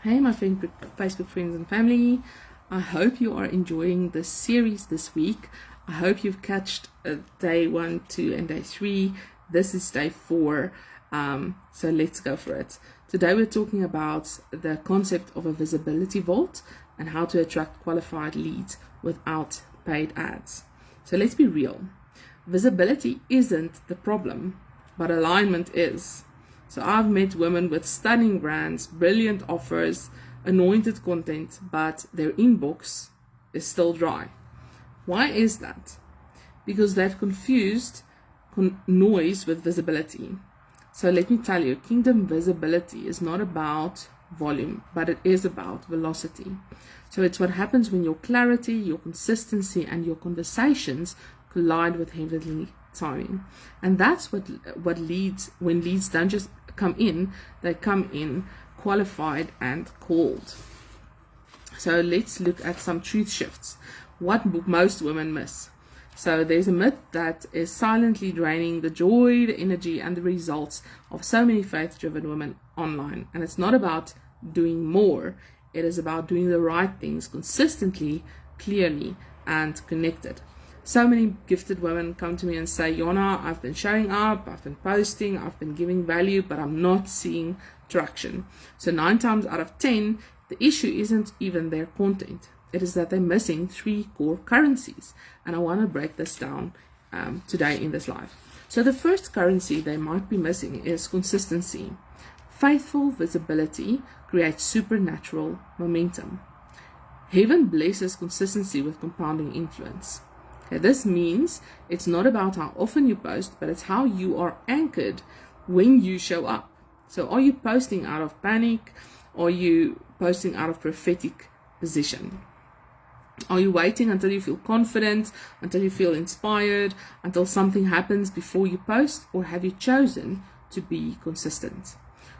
Hey, my Facebook friends and family. I hope you are enjoying this series this week. I hope you've catched day 1, 2, and day 3. This is day 4. So let's go for it. Today we're talking about the concept of a visibility vault and how to attract qualified leads without paid ads. So let's be real. Visibility isn't the problem, but alignment is. So I've met women with stunning brands, brilliant offers, anointed content, but their inbox is still dry. Why is that? Because they've confused noise with visibility. So let me tell you, kingdom visibility is not about volume, but it is about velocity. So it's what happens when your clarity, your consistency, and your conversations collide with heavenly timing. And that's what leads, when leads don't just come in, they come in qualified and called. So let's look at some truth shifts. What most women miss. So there's a myth that is silently draining the joy, the energy, and the results of so many faith-driven women online. And it's not about doing more. It is about doing the right things consistently, clearly, and connected. So many gifted women come to me and say, Jana, I've been showing up, I've been posting, I've been giving value, but I'm not seeing traction. So 9 times out of 10, the issue isn't even their content. It is that they're missing 3 core currencies. And I want to break this down today in this live. So the first currency they might be missing is consistency. Faithful visibility creates supernatural momentum. Heaven blesses consistency with compounding influence. Okay, this means it's not about how often you post, but it's how you are anchored when you show up. So are you posting out of panic? Or are you posting out of prophetic position? Are you waiting until you feel confident, until you feel inspired, until something happens before you post? Or have you chosen to be consistent?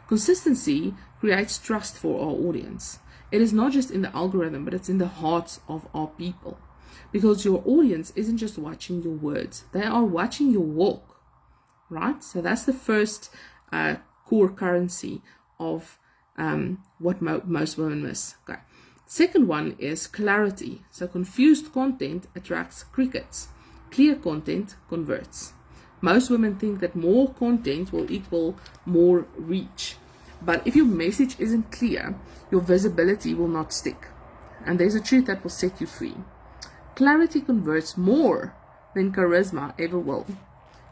Consistency creates trust for our audience. It is not just in the algorithm, but it's in the hearts of our people. Because your audience isn't just watching your words, they are watching your walk, right? So that's the first core currency of what most women miss. Okay. Second one is clarity. So confused content attracts crickets. Clear content converts. Most women think that more content will equal more reach. But if your message isn't clear, your visibility will not stick. And there's a truth that will set you free. Clarity converts more than charisma ever will.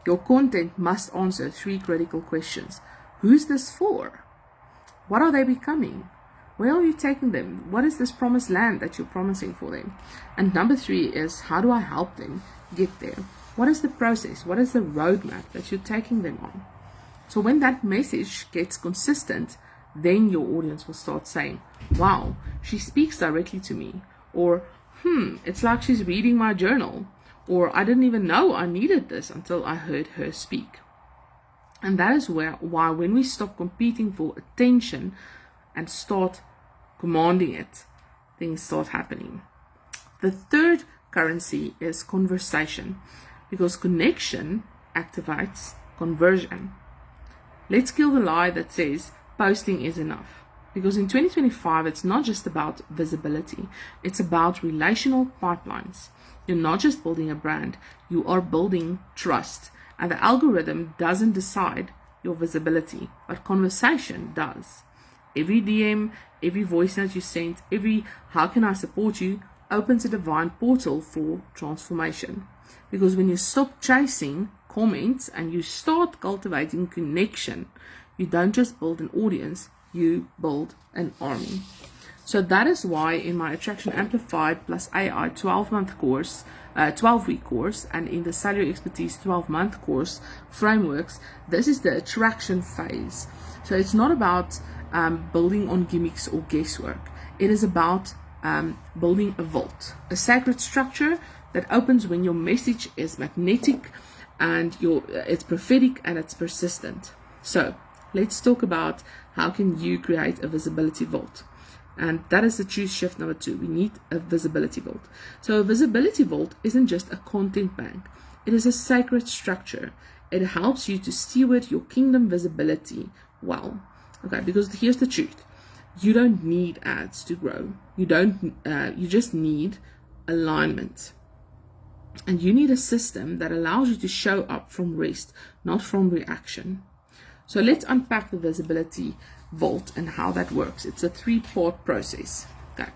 Your content must answer 3 critical questions. Who's this for? What are they becoming? Where are you taking them? What is this promised land that you're promising for them? And number 3 is, how do I help them get there? What is the process? What is the roadmap that you're taking them on? So when that message gets consistent, then your audience will start saying, wow, she speaks directly to me. Or, it's like she's reading my journal. Or I didn't even know I needed this until I heard her speak. And that is why when we stop competing for attention and start commanding it, things start happening. The third currency is conversation, because connection activates conversion. Let's kill the lie that says posting is enough. Because in 2025, it's not just about visibility. It's about relational pipelines. You're not just building a brand. You are building trust. And the algorithm doesn't decide your visibility, but conversation does. Every DM, every voice note you send, every how can I support you opens a divine portal for transformation. Because when you stop chasing comments and you start cultivating connection, you don't just build an audience, you build an army. So that is why in my Attraction Amplified plus AI 12-month course, 12-week course, and in the Salary Expertise 12-month course frameworks, this is the attraction phase. So it's not about building on gimmicks or guesswork. It is about building a vault, a sacred structure that opens when your message is magnetic and it's prophetic and it's persistent. So let's talk about how can you create a visibility vault. And that is the truth shift number 2. We need a visibility vault. So a visibility vault isn't just a content bank. It is a sacred structure. It helps you to steward your kingdom visibility well. Okay, because here's the truth. You don't need ads to grow. You just need alignment. And you need a system that allows you to show up from rest, not from reaction. So let's unpack the visibility vault and how that works. It's a 3-part process. Okay.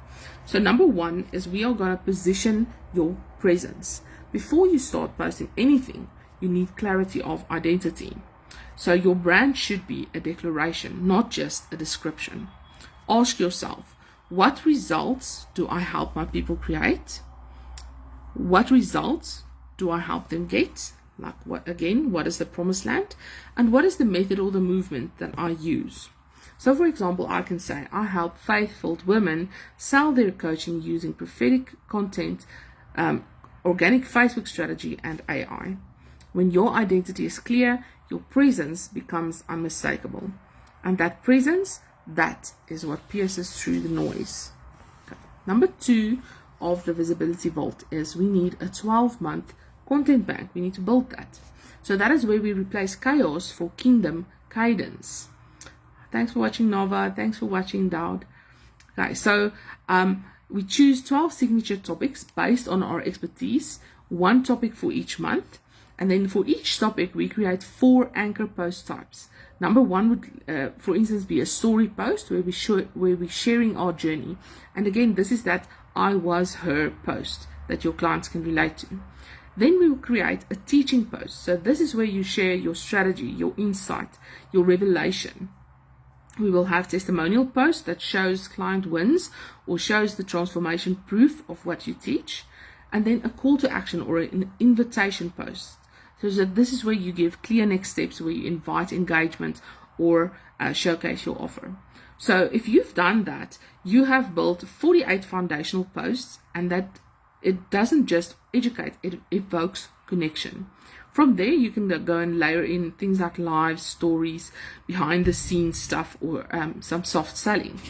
So number 1 is we are going to position your presence. Before you start posting anything, you need clarity of identity. So your brand should be a declaration, not just a description. Ask yourself, what results do I help my people create? What results do I help them get? Like what is the promised land? And what is the method or the movement that I use? So for example, I can say I help faith-filled women sell their coaching using prophetic content, organic Facebook strategy, and AI. When your identity is clear, your presence becomes unmistakable. And that presence, that is what pierces through the noise. Okay. Number 2 of the visibility vault is we need a 12-month content bank. We need to build that. So that is where we replace chaos for kingdom cadence. Thanks for watching, Nova. Thanks for watching, Dowd. Okay, so we choose 12 signature topics based on our expertise, 1 topic for each month. And then for each topic, we create 4 anchor post types. Number 1 would, for instance, be a story post where we're sharing our journey. And again, this is that I was her post that your clients can relate to. Then we will create a teaching post. So this is where you share your strategy, your insight, your revelation. We will have testimonial posts that shows client wins or shows the transformation proof of what you teach. And then a call to action or an invitation post. So this is where you give clear next steps, where you invite engagement or showcase your offer. So if you've done that, you have built 48 foundational posts, and that it doesn't just educate, it evokes connection. From there, you can go and layer in things like live stories, behind the scenes stuff, or some soft selling.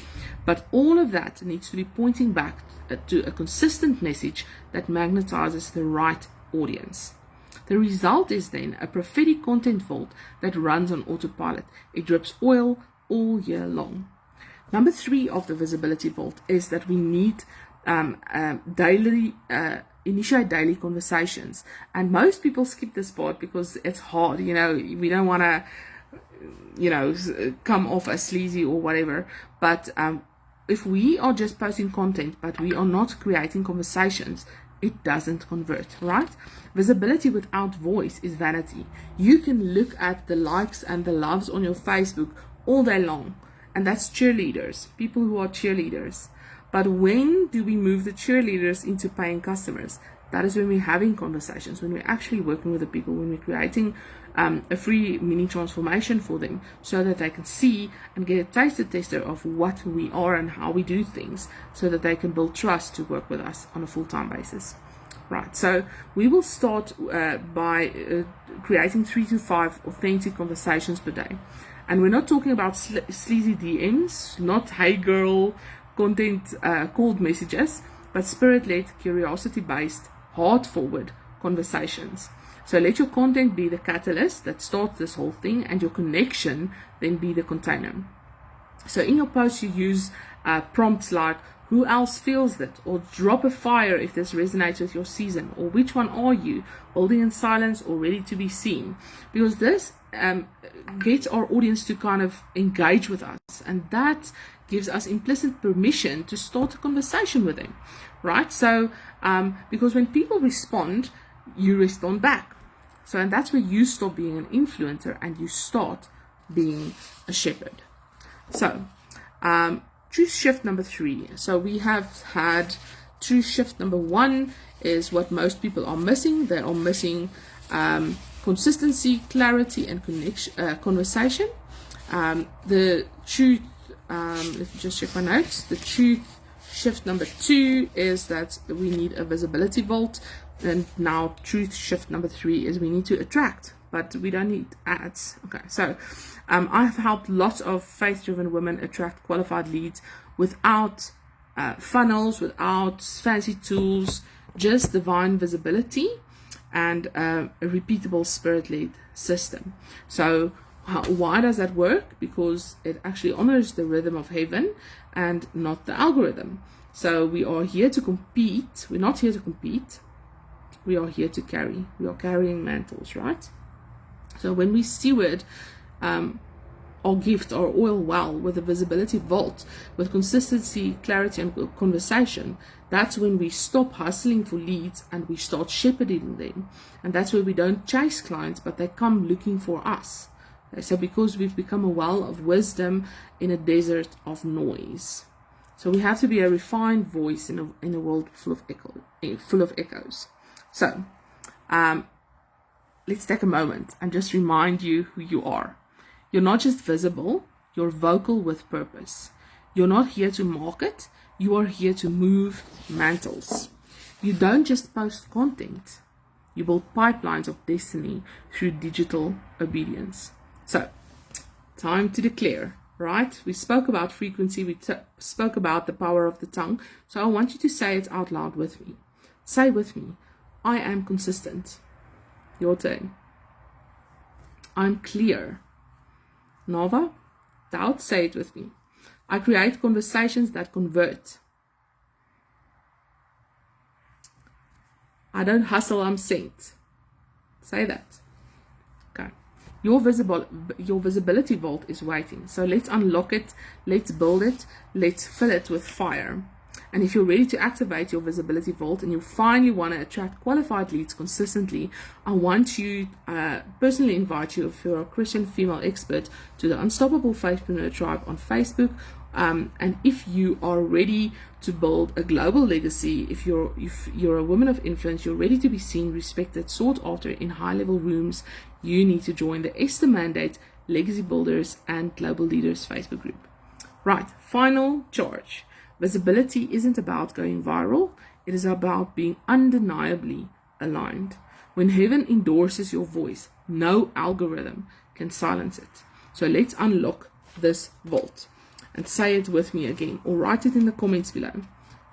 But all of that needs to be pointing back to a consistent message that magnetizes the right audience. The result is then a prophetic content vault that runs on autopilot. It drips oil all year long. Number 3 of the visibility vault is that we need initiate daily conversations. And most people skip this part because it's hard. We don't want to, come off as sleazy or whatever. But if we are just posting content, but we are not creating conversations, it doesn't convert, right? Visibility without voice is vanity. You can look at the likes and the loves on your Facebook all day long. And that's cheerleaders, people who are cheerleaders. But when do we move the cheerleaders into paying customers? That is when we're having conversations, when we're actually working with the people, when we're creating a free mini transformation for them so that they can see and get a taster tester of what we are and how we do things so that they can build trust to work with us on a full-time basis. Right, so we will start by creating 3 to 5 authentic conversations per day. And we're not talking about sleazy DMs, not hey girl content cold messages, but spirit-led, curiosity-based, heart-forward conversations. So let your content be the catalyst that starts this whole thing, and your connection then be the container. So in your post, you use prompts like, who else feels that? Or drop a fire if this resonates with your season. Or which one are you? Holding in silence or ready to be seen? Because this gets our audience to kind of engage with us. And that gives us implicit permission to start a conversation with them. Right? So, because when people respond, you respond back. So, and that's where you stop being an influencer and you start being a shepherd. So, truth shift number 3. So we have had truth shift number 1 is what most people are missing. They are missing consistency, clarity, and conversation. The truth, let me just check my notes. The truth shift number 2 is that we need a visibility vault. And now truth shift number 3 is we need to attract, but we don't need ads. Okay, so I've helped lots of faith-driven women attract qualified leads without funnels, without fancy tools, just divine visibility and a repeatable spirit-led system. So Why does that work? Because it actually honors the rhythm of heaven and not the algorithm. So we are here to compete. We're not here to compete. We are here to carry. We are carrying mantles, right? So when we steward our gift, our oil well, with a visibility vault, with consistency, clarity, and conversation, that's when we stop hustling for leads and we start shepherding them. And that's where we don't chase clients, but they come looking for us. Okay, so because we've become a well of wisdom in a desert of noise. So we have to be a refined voice in a world full of echoes. So let's take a moment and just remind you who you are. You're not just visible, you're vocal with purpose. You're not here to market, you are here to move mantles. You don't just post content, you build pipelines of destiny through digital obedience. So, time to declare, right? We spoke about frequency, we spoke about the power of the tongue. So I want you to say it out loud with me. Say with me, I am consistent. Your turn. I'm clear. Nova, doubt, say it with me. I create conversations that convert. I don't hustle, I'm sent. Say that. Okay. Your visibility vault is waiting. So let's unlock it, let's build it, let's fill it with fire. And if you're ready to activate your visibility vault and you finally want to attract qualified leads consistently, I want to personally invite you, if you're a Christian female expert, to the Unstoppable Faithpreneur Tribe on Facebook. And if you are ready to build a global legacy, if you're a woman of influence, you're ready to be seen, respected, sought after in high-level rooms, you need to join the Esther Mandate Legacy Builders and Global Leaders Facebook group. Right, final charge. Visibility isn't about going viral, it is about being undeniably aligned. When heaven endorses your voice, no algorithm can silence it. So let's unlock this vault. And say it with me again, or write it in the comments below.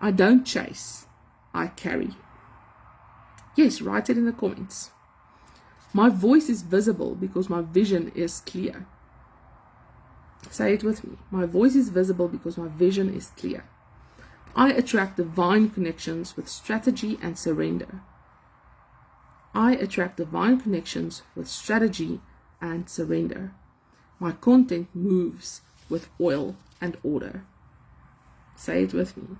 I don't chase, I carry. Yes, write it in the comments. My voice is visible because my vision is clear. Say it with me. My voice is visible because my vision is clear. I attract divine connections with strategy and surrender. I attract divine connections with strategy and surrender. My content moves with oil and order. Say it with me.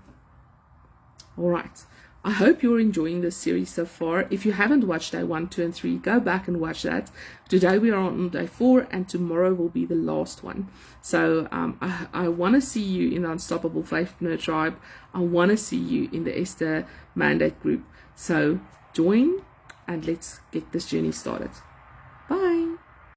All right. I hope you're enjoying this series so far. If you haven't watched day 1, 2, and 3, go back and watch that. Today we are on day 4, and tomorrow will be the last one. So I want to see you in the Unstoppable Faithpreneur Tribe. I want to see you in the Esther Mandate group. So join and let's get this journey started.